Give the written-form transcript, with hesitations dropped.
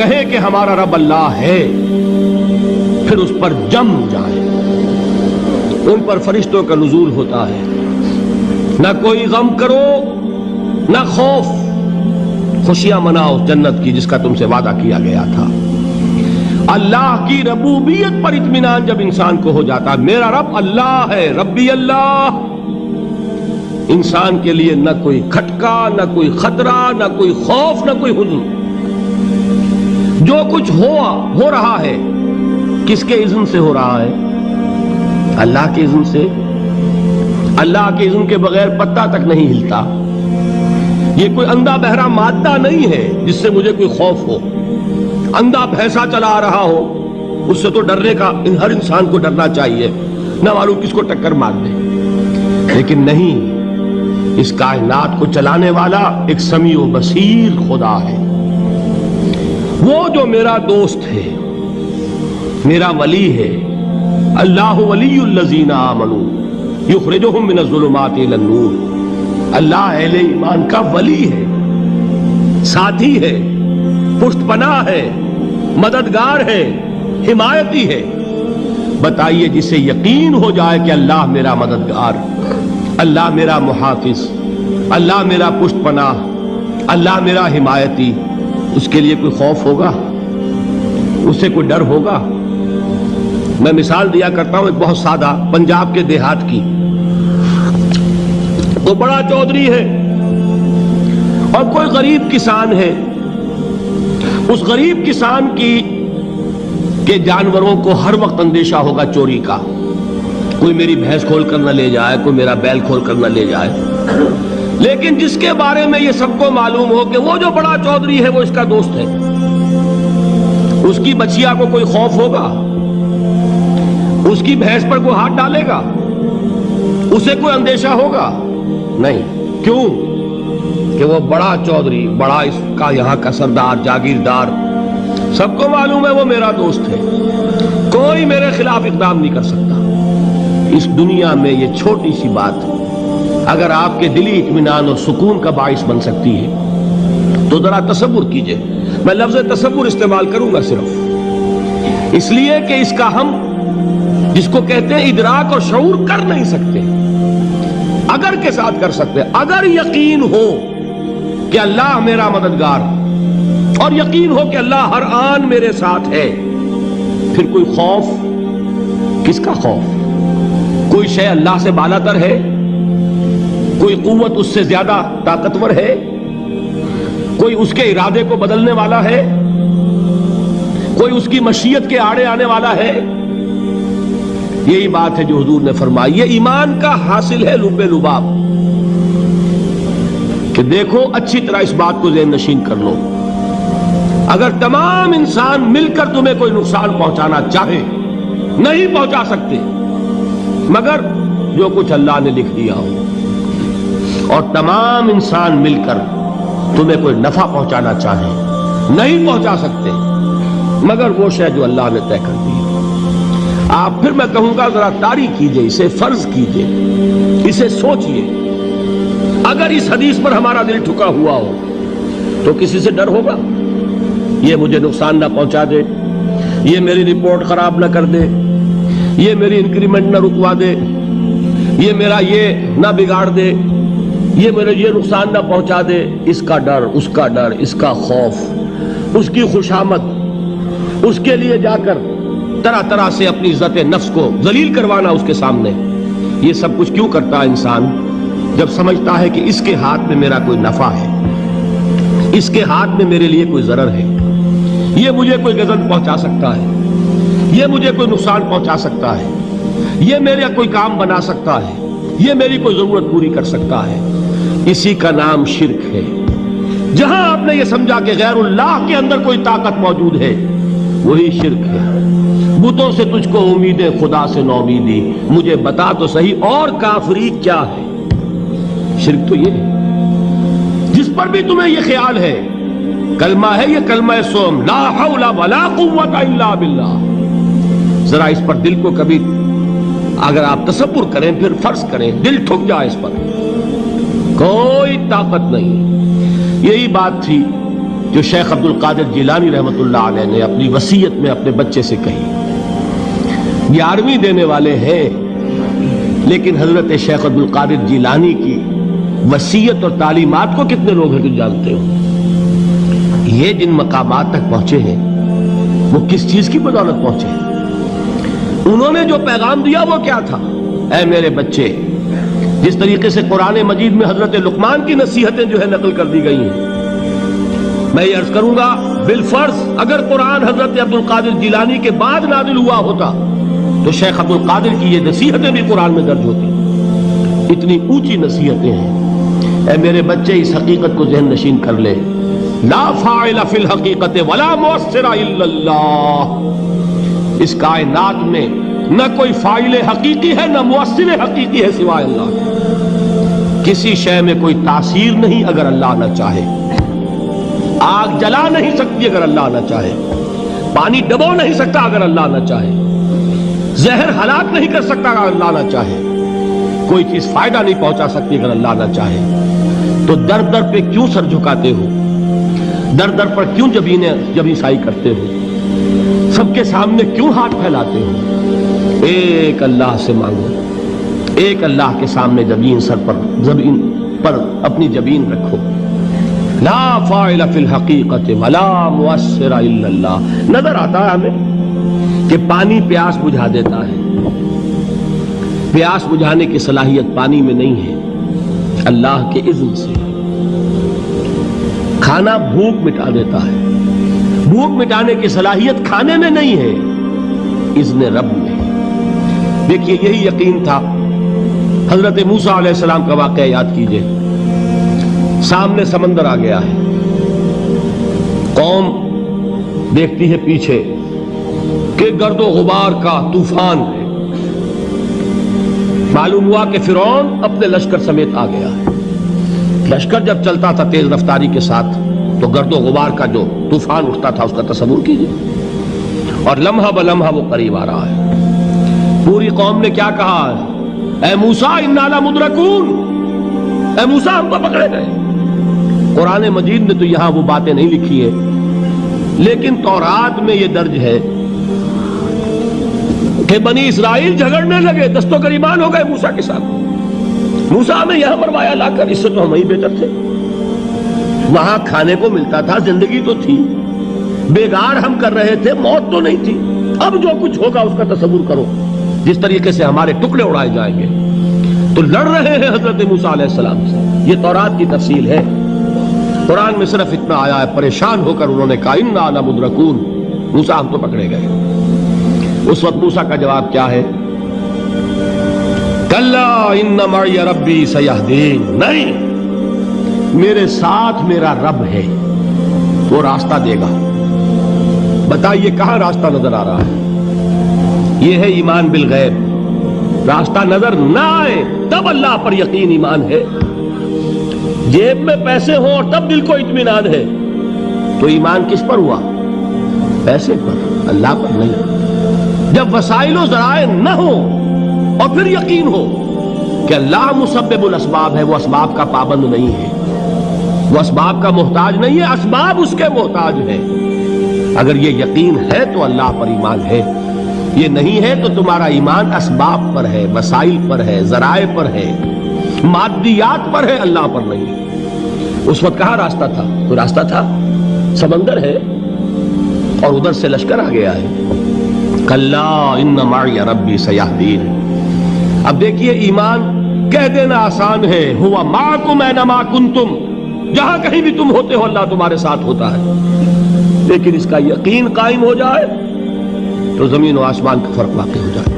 کہیں کہ ہمارا رب اللہ ہے، پھر اس پر جم جائیں۔ ان پر فرشتوں کا نزول ہوتا ہے، نہ کوئی غم کرو نہ خوف، خوشیاں مناؤ جنت کی جس کا تم سے وعدہ کیا گیا تھا۔ اللہ کی ربوبیت پر اطمینان جب انسان کو ہو جاتا ہے، میرا رب اللہ ہے، ربی اللہ، انسان کے لیے نہ کوئی کھٹکا، نہ کوئی خطرہ، نہ کوئی خوف، نہ کوئی حزن۔ جو کچھ ہو رہا ہے کس کے اذن سے ہو رہا ہے؟ اللہ کے اذن سے۔ اللہ کے اذن کے بغیر پتا تک نہیں ہلتا۔ یہ کوئی اندھا بہرا مادہ نہیں ہے جس سے مجھے کوئی خوف ہو۔ اندھا بھینسا چلا آ رہا ہو اس سے تو ڈرنے کا ہر انسان کو ڈرنا چاہیے، نہ معلوم کس کو ٹکر مار دے۔ لیکن نہیں، اس کائنات کو چلانے والا ایک سمیع و بصیر خدا ہے، وہ جو میرا دوست ہے، میرا ولی ہے۔ اللہ ولی الذین آمنوا یخرجہم من الظلمات الی النور۔ اللہ اہل ایمان کا ولی ہے، ساتھی ہے، پشت پناہ ہے، مددگار ہے، حمایتی ہے۔ بتائیے جسے یقین ہو جائے کہ اللہ میرا مددگار، اللہ میرا محافظ، اللہ میرا پشت پناہ، اللہ میرا حمایتی، اس کے لیے کوئی خوف ہوگا؟ اس سے کوئی ڈر ہوگا؟ میں مثال دیا کرتا ہوں ایک بہت سادہ، پنجاب کے دیہات کی۔ وہ بڑا چودھری ہے اور کوئی غریب کسان ہے۔ اس غریب کسان کے جانوروں کو ہر وقت اندیشہ ہوگا چوری کا، کوئی میری بھینس کھول کر نہ لے جائے، کوئی میرا بیل کھول کر نہ لے جائے۔ لیکن جس کے بارے میں یہ سب کو معلوم ہو کہ وہ جو بڑا چودھری ہے وہ اس کا دوست ہے، اس کی بچیا کو کوئی خوف ہوگا؟ اس کی بھینس پر کوئی ہاتھ ڈالے گا؟ اسے کوئی اندیشہ ہوگا؟ نہیں۔ کیوں؟ کہ وہ بڑا چودھری، بڑا اس کا یہاں کا سردار، جاگیردار، سب کو معلوم ہے وہ میرا دوست ہے، کوئی میرے خلاف اقدام نہیں کر سکتا۔ اس دنیا میں یہ چھوٹی سی بات اگر آپ کے دلی اطمینان اور سکون کا باعث بن سکتی ہے تو ذرا تصور کیجئے۔ میں لفظ تصور استعمال کروں گا صرف اس لیے کہ اس کا ہم جس کو کہتے ہیں ادراک اور شعور کر نہیں سکتے، اگر کے ساتھ کر سکتے۔ اگر یقین ہو کہ اللہ میرا مددگار اور یقین ہو کہ اللہ ہر آن میرے ساتھ ہے، پھر کوئی خوف؟ کس کا خوف؟ کوئی شے اللہ سے بالا تر ہے؟ کوئی قوت اس سے زیادہ طاقتور ہے؟ کوئی اس کے ارادے کو بدلنے والا ہے؟ کوئی اس کی مشیت کے آڑے آنے والا ہے؟ یہی بات ہے جو حضور نے فرمائی۔ یہ ایمان کا حاصل ہے لب لباب، کہ دیکھو اچھی طرح اس بات کو ذہن نشین کر لو، اگر تمام انسان مل کر تمہیں کوئی نقصان پہنچانا چاہے نہیں پہنچا سکتے مگر جو کچھ اللہ نے لکھ دیا ہو، اور تمام انسان مل کر تمہیں کوئی نفع پہنچانا چاہے نہیں پہنچا سکتے مگر وہ شے جو اللہ نے طے کر دی۔ آپ پھر میں کہوں گا ذرا طاری کیجئے، اسے فرض کیجئے، اسے سوچئے۔ اگر اس حدیث پر ہمارا دل ٹھکا ہوا ہو تو کسی سے ڈر ہوگا؟ یہ مجھے نقصان نہ پہنچا دے، یہ میری رپورٹ خراب نہ کر دے، یہ میری انکریمنٹ نہ رکوا دے، یہ میرا یہ نہ بگاڑ دے، یہ میرے یہ نقصان نہ پہنچا دے۔ اس کا ڈر، اس کا ڈر، اس کا خوف، اس کی خوشامد، اس کے لیے جا کر طرح طرح سے اپنی عزت نفس کو ذلیل کروانا اس کے سامنے، یہ سب کچھ کیوں کرتا ہے انسان؟ جب سمجھتا ہے کہ اس کے ہاتھ میں میرا کوئی نفع ہے، اس کے ہاتھ میں میرے لیے کوئی ضرر ہے، یہ مجھے کوئی غضب پہنچا سکتا ہے، یہ مجھے کوئی نقصان پہنچا سکتا ہے، یہ میرا کوئی کام بنا سکتا ہے، یہ میری کوئی ضرورت پوری کر سکتا ہے، اسی کا نام شرک ہے۔ جہاں آپ نے یہ سمجھا کہ غیر اللہ کے اندر کوئی طاقت موجود ہے وہی شرک ہے۔ بتوں سے تجھ کو امیدیں، خدا سے نومیدی، مجھے بتا تو صحیح اور کافری کیا ہے؟ شرک تو یہ ہے جس پر بھی تمہیں یہ خیال ہے، کلمہ ہے یہ کلمہ سوم، لا حول ولا قوت الا باللہ، ذرا اس پر دل کو کبھی اگر آپ تصور کریں، پھر فرض کریں، دل ٹھک جائے، اس پر کوئی طاقت نہیں۔ یہی بات تھی جو شیخ عبد القادر جیلانی رحمۃ اللہ علیہ نے اپنی وصیت میں اپنے بچے سے کہی. 11ویں دینے والے ہیں، لیکن حضرت شیخ عبد القادر جیلانی کی وصیت اور تعلیمات کو کتنے لوگ ہیں تم جانتے ہو؟ یہ جن مقامات تک پہنچے ہیں وہ کس چیز کی بدولت پہنچے ہیں؟ انہوں نے جو پیغام دیا وہ کیا تھا؟ اے میرے بچے، جس طریقے سے قرآن مجید میں حضرت لقمان کی نصیحتیں جو ہے نقل کر دی گئی ہیں، میں یہ عرض کروں گا بالفرض اگر قرآن حضرت عبد القادر جیلانی کے بعد نازل ہوا ہوتا تو شیخ عبد القادر کی یہ نصیحتیں بھی قرآن میں درج ہوتی. اتنی اونچی نصیحتیں ہیں. اے میرے بچے، اس حقیقت کو ذہن نشین کر لے، لا فاعل فی الحقیقت ولا مؤثر الا اللہ. اس کائنات میں نہ کوئی فاعل حقیقی ہے نہ مؤثر حقیقی ہے سوائے اللہ کے. کسی شے میں کوئی تاثیر نہیں اگر اللہ نہ چاہے. آگ جلا نہیں سکتی اگر اللہ نہ چاہے. پانی ڈبو نہیں سکتا اگر اللہ نہ چاہے. زہر ہلاک نہیں کر سکتا اگر اللہ نہ چاہے. کوئی چیز فائدہ نہیں پہنچا سکتی اگر اللہ نہ چاہے. تو در در پہ کیوں سر جھکاتے ہو؟ در در پر کیوں جبیں سائی کرتے ہو؟ سب کے سامنے کیوں ہاتھ پھیلاتے ہو؟ ایک اللہ سے مانگو. ایک اللہ کے سامنے زمین پر اپنی جبین رکھو. لا فاعل فی الحقیقت ولا مؤثر الا اللہ. نظر آتا ہے ہمیں کہ پانی پیاس بجھا دیتا ہے. پیاس بجھانے کی صلاحیت پانی میں نہیں ہے، اللہ کے اذن سے. کھانا بھوک مٹا دیتا ہے، بھوک مٹانے کی صلاحیت کھانے میں نہیں ہے، اذن رب میں. دیکھیے یہی یقین تھا. حضرت موسیٰ علیہ السلام کا واقعہ یاد کیجئے. سامنے سمندر آ گیا ہے، قوم دیکھتی ہے پیچھے کہ گرد و غبار کا طوفان ہے. معلوم ہوا کہ فرعون اپنے لشکر سمیت آ گیا ہے. لشکر جب چلتا تھا تیز رفتاری کے ساتھ تو گرد و غبار کا جو طوفان اٹھتا تھا اس کا تصور کیجئے. اور لمحہ بلمحہ وہ قریب آ رہا ہے. پوری قوم نے کیا کہا؟ اے موسیٰ انا لمدرکون، اے موسیٰ ہم کو پکڑے گئے. قرآن مجید نے تو یہاں وہ باتیں نہیں لکھی ہے، لیکن تورات میں یہ درج ہے کہ بنی اسرائیل جھگڑنے لگے، دست و گریبان ہو گئے موسیٰ کے ساتھ. موسیٰ ہمیں یہاں مروایا لا کر، اس سے تو ہم ہی بہتر تھے. وہاں کھانے کو ملتا تھا، زندگی تو تھی، بیگار ہم کر رہے تھے، موت تو نہیں تھی. اب جو کچھ ہوگا اس کا تصور کرو، جس طریقے سے ہمارے ٹکڑے اڑائے جائیں گے. تو لڑ رہے ہیں حضرت موسیٰ علیہ السلام سے. یہ تورات کی تفصیل ہے. قرآن میں صرف اتنا آیا ہے، پریشان ہو کر انہوں نے کہا انا لمدرکون، موسیٰ ہم تو پکڑے گئے. اس وقت موسیٰ کا جواب کیا ہے؟ کلا ان معی ربی سیہدین. نہیں، میرے ساتھ میرا رب ہے، وہ راستہ دے گا. بتائیے کہاں راستہ نظر آ رہا ہے؟ یہ ہے ایمان بالغیب. راستہ نظر نہ آئے تب اللہ پر یقین ایمان ہے. جیب میں پیسے ہوں اور تب دل کو اطمینان ہے تو ایمان کس پر ہوا؟ پیسے پر، اللہ پر نہیں. جب وسائل و ذرائع نہ ہو اور پھر یقین ہو کہ اللہ مسبب الاسباب ہے، وہ اسباب کا پابند نہیں ہے، وہ اسباب کا محتاج نہیں ہے، اسباب اس کے محتاج ہے. اگر یہ یقین ہے تو اللہ پر ایمان ہے. یہ نہیں ہے تو تمہارا ایمان اسباب پر ہے، وسائل پر ہے، ذرائع پر ہے، مادیات پر ہے، اللہ پر نہیں. اس وقت کہاں راستہ تھا؟ کوئی راستہ تھا؟ سمندر ہے اور ادھر سے لشکر آ گیا ہے. کلا ان معی ربی سیہدین. اب دیکھیے ایمان کہہ دینا آسان ہے، ہوا معکم اینما کنتم، جہاں کہیں بھی تم ہوتے ہو اللہ تمہارے ساتھ ہوتا ہے. لیکن اس کا یقین قائم ہو جائے تو زمین و آسمان کا فرق واقع ہو جائے.